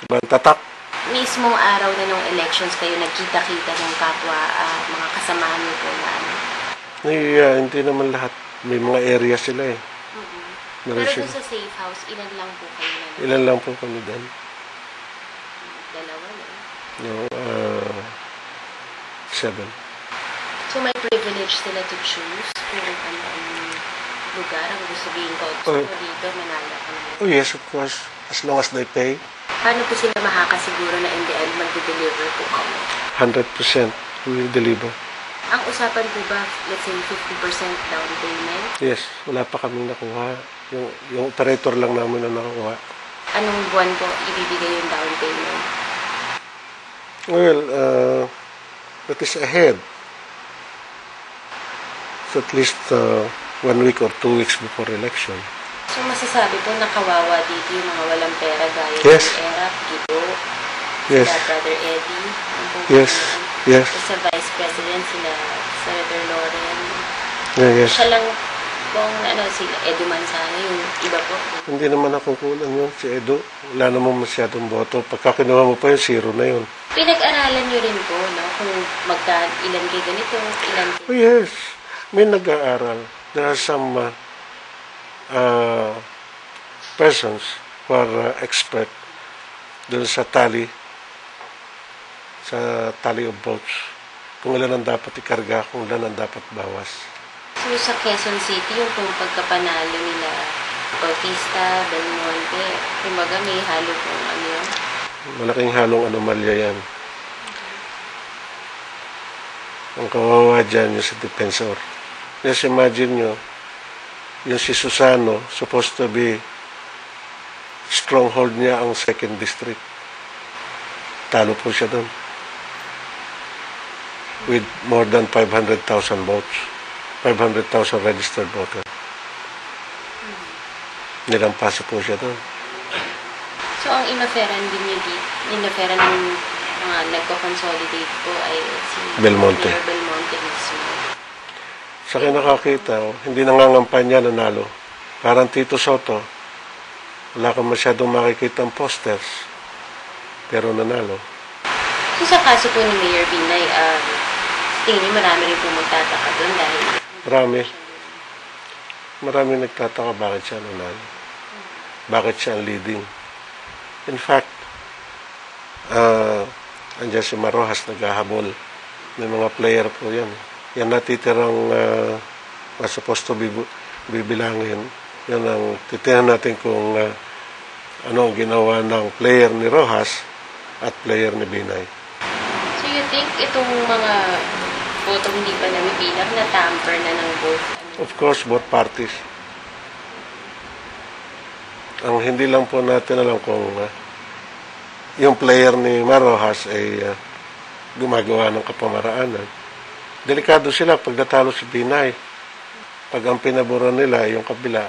Ibang tatak. Mismong araw na nung elections kayo nagkita-kita ng kapwa mga kasamahan niyo po na ano? Hindi naman lahat. May mga area sila eh. Pero dun sa safe house, ilan lang po kayo na? Ilan lang po kami doon. Dalawa, no? No, 7. So may privilege sila to choose kung ano ang lugar ang gusto sabihin ko. Gusto ko dito, Manala ka naman. Oh yes, of course. As long as they pay. Paano po sila makakasiguro na in the end mag-deliver po kayo? 100% we will deliver. Ang usapan po ba, let's say 50% down payment? Yes, wala pa kaming nakuha. Yung operator lang namin na nakuha. Anong buwan po ibibigay yung down payment? Well, that is ahead. So at least 1 week or 2 weeks before election. So masasabi po nakawawa dito yung mga walang pera gaya Yes. ng ERAP, Gibo, Yes. sila Brother Eddie, Yes. Yes. sa Vice President, sila Senator Loren. Yeah, yes. Siya lang pong sila Edu Manzano, yung iba po. Hindi naman nakukunan yun si Edo. Wala namang masyadong boto. Pagka kinuha mo pa yun, 0 na yun. Pinag-aralan nyo rin po, no? Kung ilan kay ganito, ilan kay... Oh yes, may nag-aaral. There are some persons who are expert dun sa tally of votes. Kung ilan ang dapat ikarga, kung ilan ang dapat bawas. So sa Quezon City, yung pong pagkapanalo nila Bautista, Belmonte, kumbaga may halo pong ano yun? Malaking halong anomalya yan. Ang kawawa dyan yung sa defensor. Just imagine nyo, yung si Susano, supposed to be stronghold niya ang 2nd district. Talo po siya doon. With more than 500,000 votes. 500,000 registered voters. Nilampasa po siya doon. So ang inoferan din niyo dito, inoferan ng mga nagko-consolidate po ay si Belmonte. Mayor Belmonte mismo. Sa akin nakakita, hindi nangangampanya, nanalo. Parang Tito Soto, wala kang masyadong makikita ang posters, pero nanalo. So sa kaso po ni Mayor Binay, tingin niyo marami rin po magtataka doon dahil... Marami nagtataka bakit siya nanalo. Bakit siya ang leading. In fact, andyan si Marojas naghahabol. May mga player po yan. Yan natitirang supposed to be bibilangin. Yan ang titihan natin kung ano ang ginawa ng player ni Rojas at player ni Binay. So you think itong mga botong hindi pa nabibilang na tamper na ng both? Of course, both parties. Ang hindi lang po natin alam kung yung player ni Marojas ay gumagawa ng kapamaraanan. Delikado sila pag natalo si Binay. Pag ang pinaboran nila, yung kabila,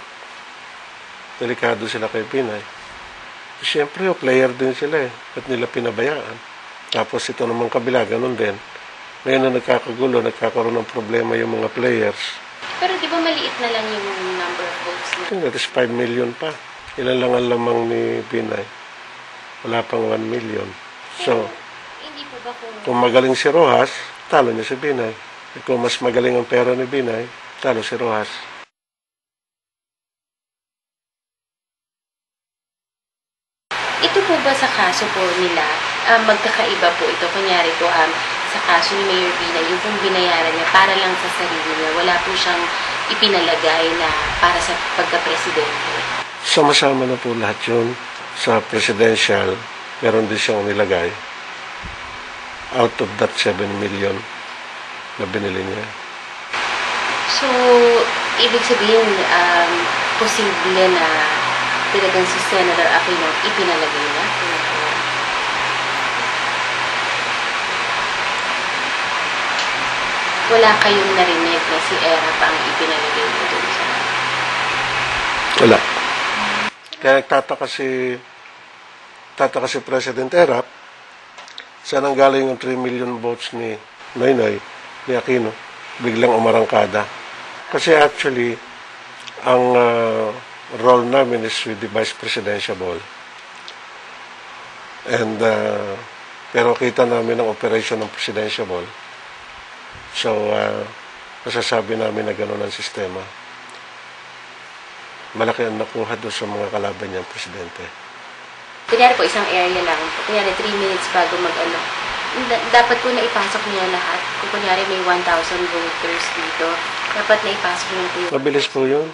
delikado sila kay Binay. Siyempre, player din sila eh. Ba't nila pinabayaan? Tapos ito namang kabila, ganun din. Ngayon na nagkakagulo, nagkakaroon ng problema yung mga players. Pero di ba maliit na lang yung number of votes na? That is 5 million pa. Ilan lang ang lamang ni Binay? Wala pang 1 million. So, hindi po ba kung magaling si Rojas, talo niya si Binay. Kung mas magaling ang pera ni Binay, talo si Rojas. Ito po ba sa kaso po nila, magkakaiba po ito? Kunyari po, sa kaso ni Mayor Binay, yung pong binayaran niya para lang sa sarili niya, wala po siyang ipinalagay na para sa pagka-presidente. Sama-sama na po lahat yun. Sa presidential, meron din siyang nilagay. Out of that 7 million na binili niya. So, ibig sabihin, posible na talagang si Senator Aquino ipinalagay niya? Wala kayong narinig na si Era pa ang ipinalagay niya doon sa... Wala. Kaya nagtataka si President Erap, saan ang galing yung 3 million votes ni Noynoy, ni Aquino, biglang umarangkada. Kasi actually, ang... role namin is with the Vice Presidential Ball. And, pero kita namin ang operation ng presidential ball. So, masasabi namin na gano'n ang sistema. Malaki ang nakuha doon sa mga kalaban niyang presidente. Kunyari po, isang area lang. Kunyari, 3 minutes bago mag-ano. Dapat po na ipasok niya lahat. Kung kunyari may 1,000 voters dito, dapat na ipasok niya po yung... Mabilis po yun.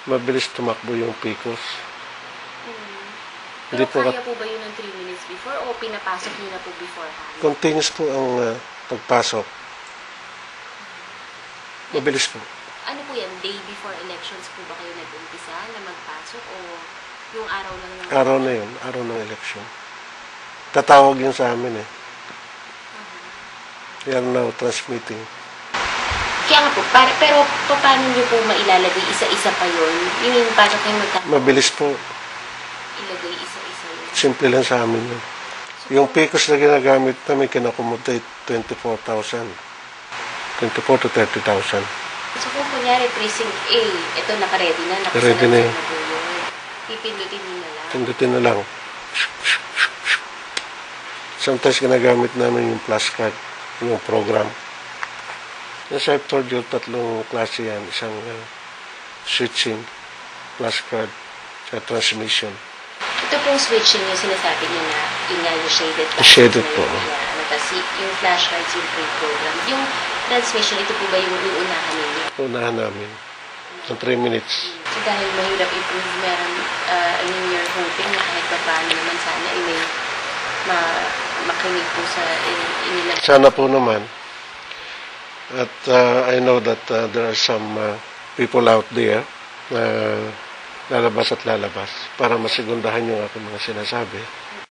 Mabilis tumakbo yung PCOS. Hindi Pero po kaya po ba yun ng 3 minutes before o pinapasok niyo na po beforehand? continuous po ang pagpasok. Mabilis po. Ano po yan? Day before elections po ba kayo nag-umpisa na magpasok o yung araw lang ng... Araw na yun. Araw ng election. Tatawag yun sa amin eh. We are now transmitting. Kaya nga po, pero paano niyo po mailalagay isa-isa pa yun? Yung paano kayo Mabilis po. ilagay isa-isa yun? Simple lang sa amin yun. Yung PCOS na ginagamit namin, kinakomodate 24,000. 24 to 30,000. So kung kunyari precinct A, ito naka-ready na, Ready na yun. po yun. Pipindutin niyo na lang. Pindutin na lang. Sometimes ginagamit namin yung plus card, yung program. As I've told you, 3 klase yan. Isang switching, plus card, sa transmission. Ito pong switching yung sinasabi niyo na yun nga yung shaded box. Shaded po. Kasi yung flashcards yung pre-program. Yung transmission, ito po ba yung uunahan ninyo? Unahan namin. Ng 3 minutes. So dahil mahirap i-prove, meron, you're hoping na kahit pa paano naman sana may makinig po sa inilang. Sana po naman. At I know that there are some people out there na lalabas at lalabas para masigundahan yung aking mga sinasabi.